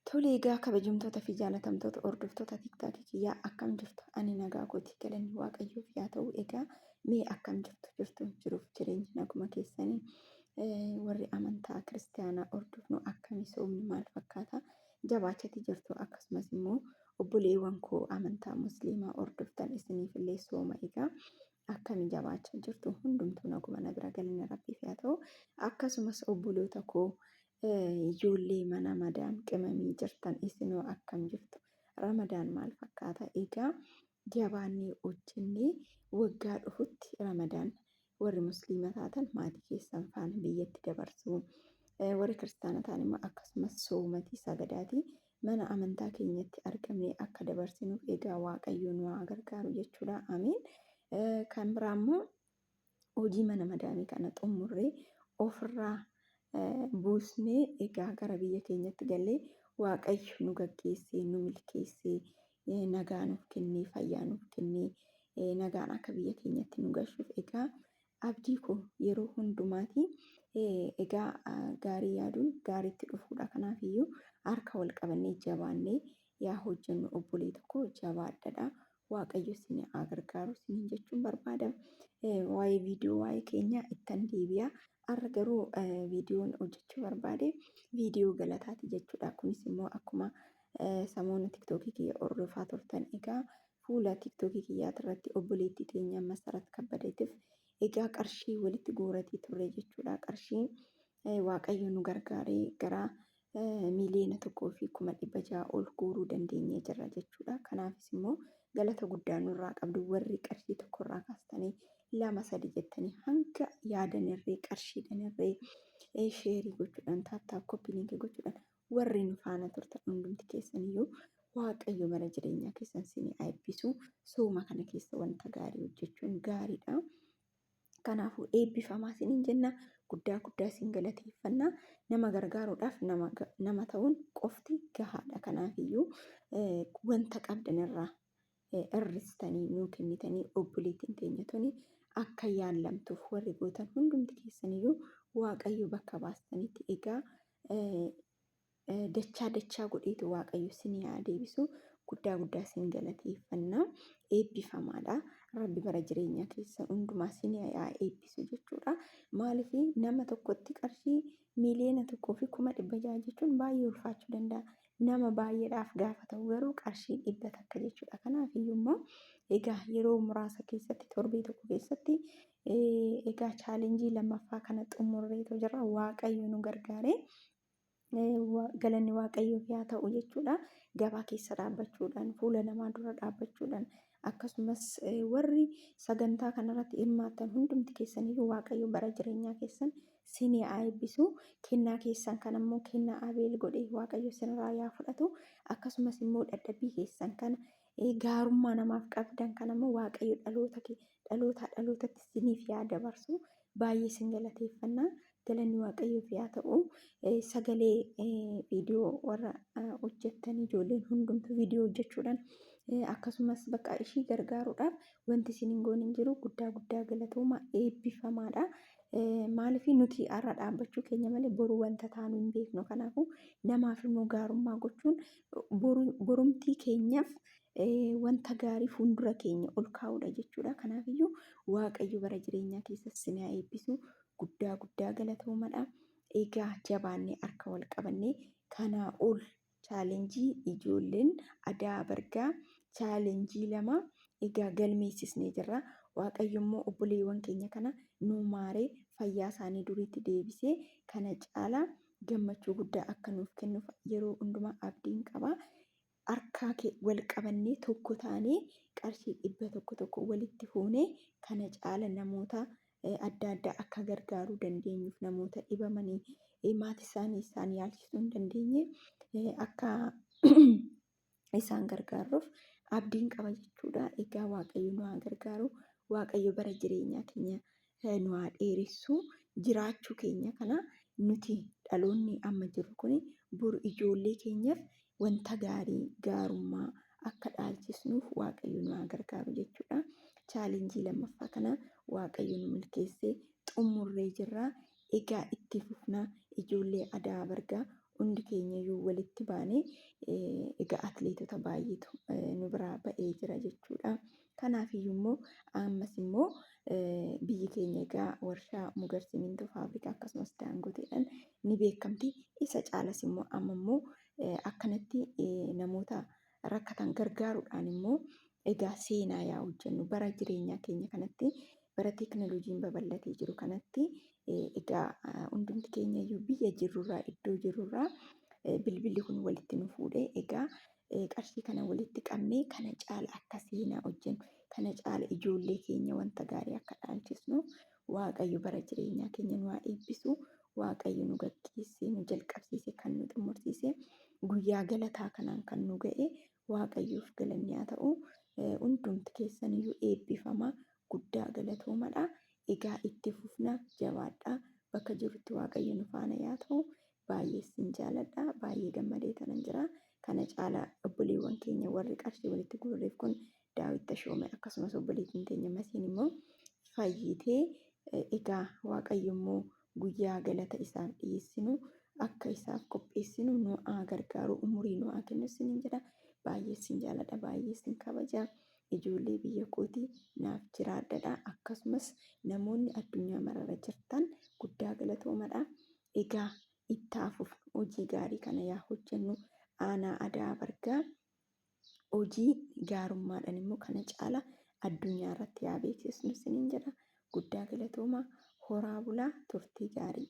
Tole egaa kabajamtoota fi jaalatamtoota hordoftoota tiktookii kiyyaa akkam jirtu? Ani nagaa kooti galanni waaqayyoof yaa ta'u egaa mee akkam jirtu jiruuf jireenya naguma keessanii warri amantaa kiristaanaa hordofnu akkamii soomni maal fakkaata jabaachati jirtu akkasumas immoo obboleewwan koo amantaa musliimaa hordoftan isiniif illee sooma egaa akkamii jabaachaa jirtu hundumtuu naguma na bira galanni rabbiif yaa ta'u akkasumas obboloota koo ijoollee mana madaan qimamii jirtan isinoo akkam jirtu? Ramadaan maal fakkaata? Egaa jabaannee hojjennee waggaa dhufutti Ramadaan warri musliima taatan maatii keessan faana biyyatti dabarsu. Warri kiristaana ta'an immoo akkasumas soomatii sagadaatii mana amantaa keenyatti argamnee akka dabarsinuuf egaa waaqayyo nu haa gargaaru jechuudha. Amiin. Kan biraa immoo hojii mana madaamii kana xumurree ofirraa buusnee egaa gara biyya keenyatti gallee waaqayyo nu gaggeessee nu milkeessee nagaa nuuf kennee fayyaa nuuf kennee nagaan akka biyya keenyatti nu galchuuf egaa abdii koo yeroo hundumaati egaa gaarii yaaduun gaariitti dhufuudha. Kanaaf iyyuu harka wal qabannee jabaannee yaa hojjennu obbolee tokko jabaadhaa. Waaqayyo isin haa gargaaru isiniin jechuun barbaada. Waa'ee viidiyoo waa'ee keenyaa ittan deebi'a. Har'a garuu viidiyoon hojjechuu barbaade viidiyoo galataati jechuudha. Kunis immoo akkuma samoona tiktookii kiyya hordofaa turtan egaa fuula tiktookii kiyyaa irratti obboleettii teenya Masarat Kabbadeetiif egaa qarshii walitti guuratii turre jechuudha. Qarshiin waaqayyo nu gargaaree gara miiliyoona 1,600 ol guuruu dandeenyee jirra jechuudha. Kanaafis immoo galata guddaa nurraa qabdu warri qarshii tokkorraa kaastanii 2-3 jettanii hanga yaadanirree qarshiidhanirree sheerii gochuudhaan taattaa koppii liinkii gochuudhaan warri nu faana turtan hundumti keessaniyyuu waaqayyo bara jireenyaa keessan isin haa eebbisu. Sooma kana keessa wanta gaarii hojjechuun gaariidha. Kanaafuu eebbifamaa isiniin jenna. Guddaa isin galateeffanna. Nama gargaaruudhaaf nama ta'uun qofti gahaadha. Kanaafiyyuu wanta qabdanirraa irristanii nuu kennitanii obboleettiin teenya tuni akka yaallamtuuf warri gootan hundumti keessaniyyuu waaqayyo bakka baastanitti egaa dachaa godheetu waaqayyo isin haa deebisu. Guddaa isin galateeffanna. Eebbifamaadha. Rabbi bara jireenyaa keessa hundumaa isin haa eebbisu jechuudha. Maaliif nama tokkotti qarshii miiliyoona 1,600 jechuun baay'ee ulfaachuu danda'a. Nama baay'eedhaaf gaafa ta'u garuu qarshii 100 takka jechuudha. Kanaaf iyyuu immoo egaa yeroo muraasa keessatti torbee tokko keessatti egaa chaalenjii lammaffaa kana xumurreetu jira. Waaqayyo nu gargaaree galanni waaqayyoof haa ta'u jechuudha. Gabaa keessa dhaabbachuudhaan fuula namaa dura dhaabbachuudhaan akkasumas warri sagantaa kanarratti hirmaattan hundumti keessaniyyuu waaqayyo bara jireenyaa keessan isin haa eebbisu. Kennaa keessan kanammoo kennaa abeel godhee waaqayyo isinirraa haa fudhatu. Akkasumas immoo dadhabbii keessan kana gaarummaa namaaf qabdan kanammoo waaqayyo dhalootatti isiniif haa dabarsu. Baay'ee isin galateeffanna. Galanni waaqayyoof haa ta'u. Sagalee viidiyoo warra hojjettan ijoolleen hundumtu viidiyoo hojjechuudhaan akkasumas bakka ishii gargaaruudhaaf wanti isin hin goone hin jiru. Guddaa galatooma eebbifamaadha. Maaliif nuti har'a dhaabbachuu keenya malee boru wanta taanu hin beeknu. Kanaafuu namaaf immoo gaarummaa gochuun borumtii keenyaaf wanta gaarii fuuldura keenya ol kaa'uudha jechuudha. Kanaafiyyuu waaqayyo bara jireenyaa keessa isin haa eebbisu. Guddaa galatoomadha. Egaa jabaannee harka wal qabannee kanaa ol chaalenjii ijoolleen adaa bargaa chaalenjii 2 egaa galmeessisnee jirra. Waaqayyo immoo obboleewwan keenya kana nu maaree fayyaa isaanii duriitti deebisee kana caalaa gammachuu guddaa akka nuuf kennuuf yeroo hundumaa abdiin qaba. Harka wal qabannee tokko taanee qarshii 100 walitti fuunee kana caala namoota adda addaa akka gargaaruu dandeenyuuf namoota dhibamanii maatii isaan yaalchisuu hin dandeenye akka isaan gargaaruuf abdiin qaba jechuudha. Egaa waaqayyo nu haa gargaaru. Waaqayyo bara jireenyaa keenya nu haa dheeressu. Jiraachuu keenya kana nuti dhaloonni amma jiru kun bor ijoollee keenyaaf wanta gaarii gaarummaa akka dhaalchisnuuf waaqayyo nu haa gargaaru jechuudha. Chaalenjii lammaffaa kana waaqayyo nu milkeessee xumurree jirra. Egaa itti fufnaa ijoollee adaa bargaa hundi keenyayyuu walitti baanee egaa atileetota baay'eetu nu biraa ba'ee jira jechuudha. Kanaafiyyuu immoo ammas immoo biyyi keenya egaa warshaa mugar simintoo faabrikaa akkasumas daangoteedhaan ni beekamti. Isa caalas immoo amma immoo akkanatti namoota rakkatan gargaaruudhaan immoo egaa seenaa yaa hojjennu bara jireenyaa keenya kanatti bara teekinooloojiin babal'atee jiru kanatti egaa hundumti keenyayyuu biyya jirrurraa iddoo jirrurraa bilbilli kun walitti nu fuudhee egaa qarshii kana walitti qabnee kana caala akka seenaa hojjennu kana caala ijoollee keenya wanta gaarii akka dhaalchisnu Waaqayyo bara jireenyaa keenya nu haa eebbisu. Waaqayyo nu gaggeessee nu jalqabsiise kan nu xumursiise guyyaa galataa kanaan kan nu ga'e Waaqayyoof galanni haa ta'u. Hundumti keessaniyyuu eebbifamaa guddaa galatoomadha. Egaa itti fufna jabaadhaa bakka jirutti Waaqayyo nu faana haa ta'u. Baay'ee sin jaaladha. Baay'ee gammadee tanan jira. Kana caalaa obboleewwan keenya warri qarshii walitti guurreef kun Daawit Tashoomee akkasumas obboleettiin teenya Masiin immoo fayyitee egaa Waaqayyo immoo guyyaa galata isaaf dhiyeessinu akka isaaf qopheessinu nu haa gargaaru umurii nu haa kennu isiniin jedha. Baay'ee sin jaaladha. Baay'ee sin kabaja. Ijoollee biyya kootii naaf jiraadhaa. Akkasumas namoonni addunyaa mararra jirtan guddaa galatoomadha. Egaa itti fufuuf hojii gaarii kana yaa hojjennu. Aanaa Adaa Bargaa hojii gaarummaadhaan immoo kana caala addunyaa irratti yaa beeksisnu isiniin jedha. Guddaa galatooma. Horaa bulaa. Turtii gaarii.